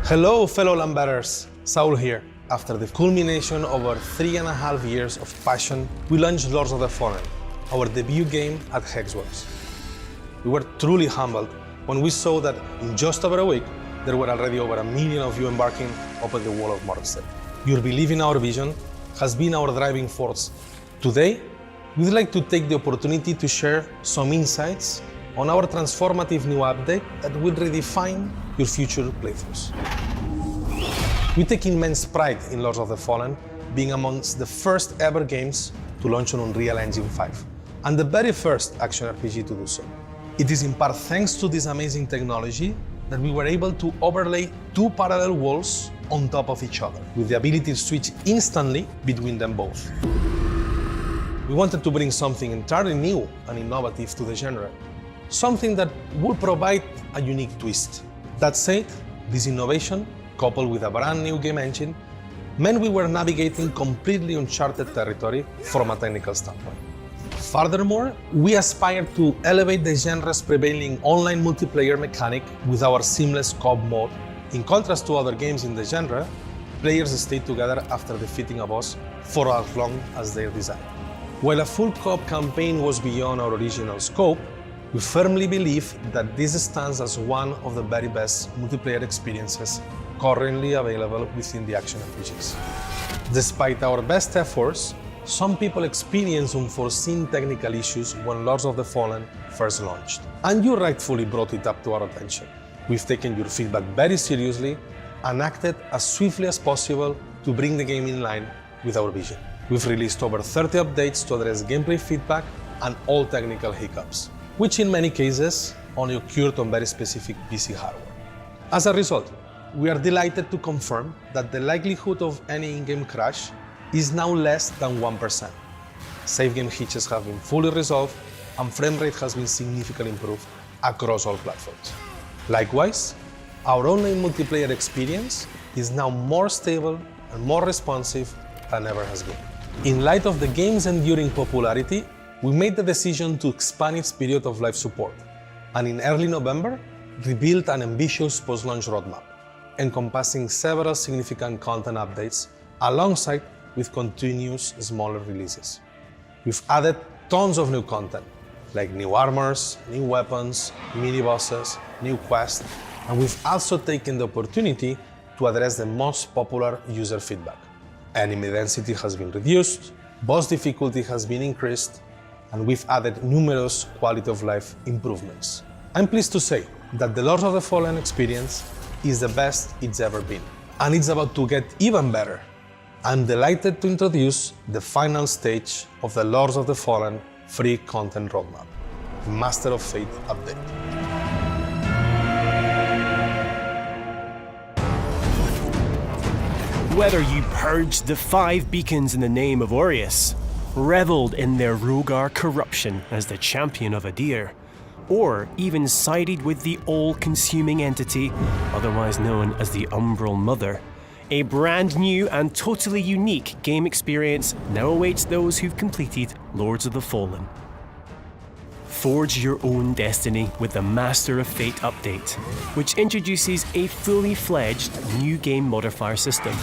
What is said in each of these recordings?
Hello, fellow Lambetters. Saul here. After the culmination of our 3.5 years of passion, we launched Lords of the Fallen, our debut game at Hexworks. We were truly humbled when we saw that in just over a week, there were already over 1 million of you embarking upon the wall of Morkstead. Your belief in our vision has been our driving force. Today, we'd like to take the opportunity to share some insights on our transformative new update that will redefine your future playthroughs. We take immense pride in Lords of the Fallen being amongst the first ever games to launch on Unreal Engine 5, and the very first action RPG to do so. It is in part thanks to this amazing technology that we were able to overlay 2 parallel walls on top of each other, with the ability to switch instantly between them both. We wanted to bring something entirely new and innovative to the genre, something that would provide a unique twist. That said, this innovation, coupled with a brand new game engine, meant we were navigating completely uncharted territory from a technical standpoint. Furthermore, we aspire to elevate the genre's prevailing online multiplayer mechanic with our seamless co-op mode. In contrast to other games in the genre, players stay together after defeating a boss for as long as they desire. While a full co-op campaign was beyond our original scope, we firmly believe that this stands as one of the very best multiplayer experiences currently available within the action RPGs. Despite our best efforts, some people experienced unforeseen technical issues when Lords of the Fallen first launched, and you rightfully brought it up to our attention. We've taken your feedback very seriously and acted as swiftly as possible to bring the game in line with our vision. We've released over 30 updates to address gameplay feedback and all technical hiccups, which in many cases only occurred on very specific PC hardware. As a result, we are delighted to confirm that the likelihood of any in-game crash is now less than 1%. Save game hitches have been fully resolved, and frame rate has been significantly improved across all platforms. Likewise, our online multiplayer experience is now more stable and more responsive than ever has been. In light of the game's enduring popularity, we made the decision to expand its period of live support, and in early November, revealed an ambitious post-launch roadmap, encompassing several significant content updates alongside with continuous smaller releases. We've added tons of new content, like new armors, new weapons, mini-bosses, new quests, and we've also taken the opportunity to address the most popular user feedback. Enemy density has been reduced, boss difficulty has been increased, and we've added numerous quality of life improvements. I'm pleased to say that the Lords of the Fallen experience is the best it's ever been, and it's about to get even better. I'm delighted to introduce the final stage of the Lords of the Fallen free content roadmap, Master of Fate update. Whether you purged the 5 beacons in the name of Aureus, reveled in their Rogar corruption as the champion of Adyr, or even sided with the all-consuming entity, otherwise known as the Umbral Mother, a brand new and totally unique game experience now awaits those who've completed Lords of the Fallen. Forge your own destiny with the Master of Fate update, which introduces a fully fledged new game modifier system,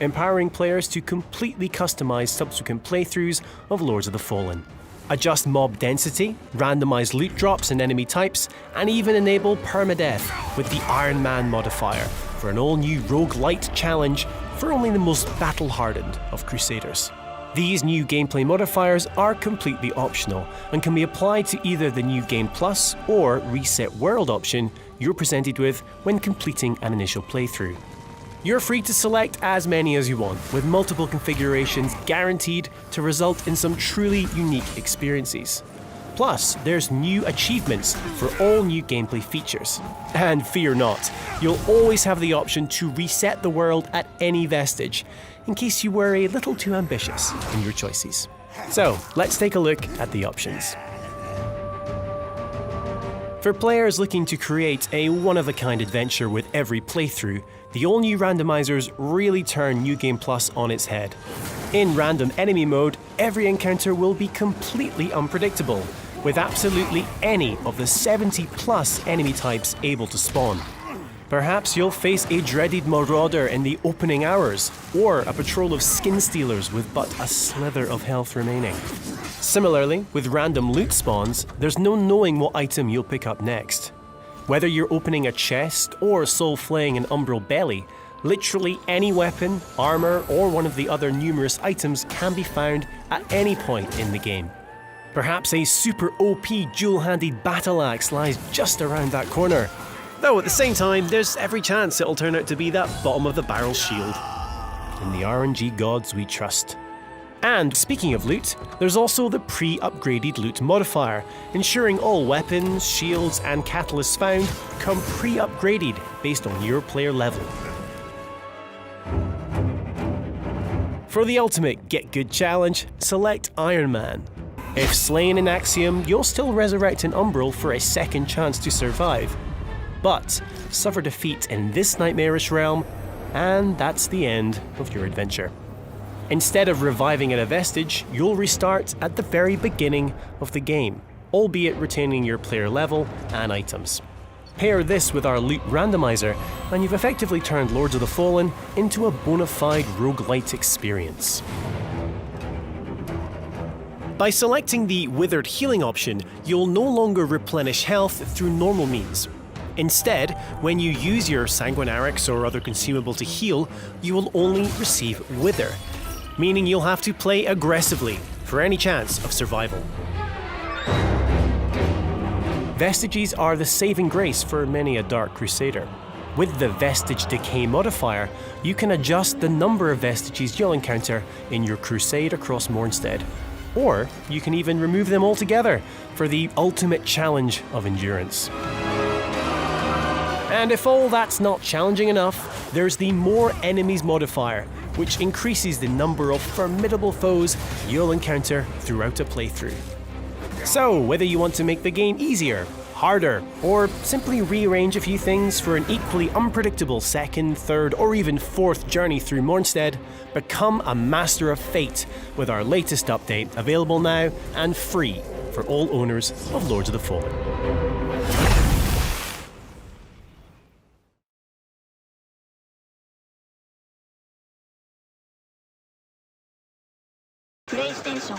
empowering players to completely customize subsequent playthroughs of Lords of the Fallen. Adjust mob density, randomize loot drops and enemy types, and even enable permadeath with the Iron Man modifier for an all-new roguelite challenge for only the most battle-hardened of Crusaders. These new gameplay modifiers are completely optional and can be applied to either the New Game Plus or Reset World option you're presented with when completing an initial playthrough. You're free to select as many as you want, with multiple configurations guaranteed to result in some truly unique experiences. Plus, there's new achievements for all new gameplay features. And fear not, you'll always have the option to reset the world at any vestige, in case you were a little too ambitious in your choices. So, let's take a look at the options. For players looking to create a one-of-a-kind adventure with every playthrough, the all-new randomizers really turn New Game Plus on its head. In random enemy mode, every encounter will be completely unpredictable, with absolutely any of the 70+ enemy types able to spawn. Perhaps you'll face a dreaded marauder in the opening hours, or a patrol of skin stealers with but a slither of health remaining. Similarly, with random loot spawns, there's no knowing what item you'll pick up next. Whether you're opening a chest or soul-flaying an umbral belly, literally any weapon, armor, or one of the other numerous items can be found at any point in the game. Perhaps a super OP dual-handed battle axe lies just around that corner. Though at the same time, there's every chance it'll turn out to be that bottom-of-the-barrel shield. In the RNG gods we trust. And speaking of loot, there's also the pre-upgraded loot modifier, ensuring all weapons, shields, and catalysts found come pre-upgraded based on your player level. For the ultimate Get Good challenge, select Iron Man. If slaying an Axiom, you'll still resurrect an Umbral for a second chance to survive. But suffer defeat in this nightmarish realm, and that's the end of your adventure. Instead of reviving at a vestige, you'll restart at the very beginning of the game, albeit retaining your player level and items. Pair this with our loot randomizer, and you've effectively turned Lords of the Fallen into a bona fide roguelite experience. By selecting the Withered Healing option, you'll no longer replenish health through normal means. Instead, when you use your Sanguinarix or other consumable to heal, you will only receive Wither, meaning you'll have to play aggressively for any chance of survival. Vestiges are the saving grace for many a Dark Crusader. With the Vestige Decay modifier, you can adjust the number of vestiges you'll encounter in your crusade across Mornstead. Or you can even remove them altogether for the ultimate challenge of endurance. And if all that's not challenging enough, there's the More Enemies modifier, which increases the number of formidable foes you'll encounter throughout a playthrough. So, whether you want to make the game easier, harder, or simply rearrange a few things for an equally unpredictable second, third, or even fourth journey through Mornstead, become a master of fate with our latest update, available now and free for all owners of Lords of the Fallen. PlayStation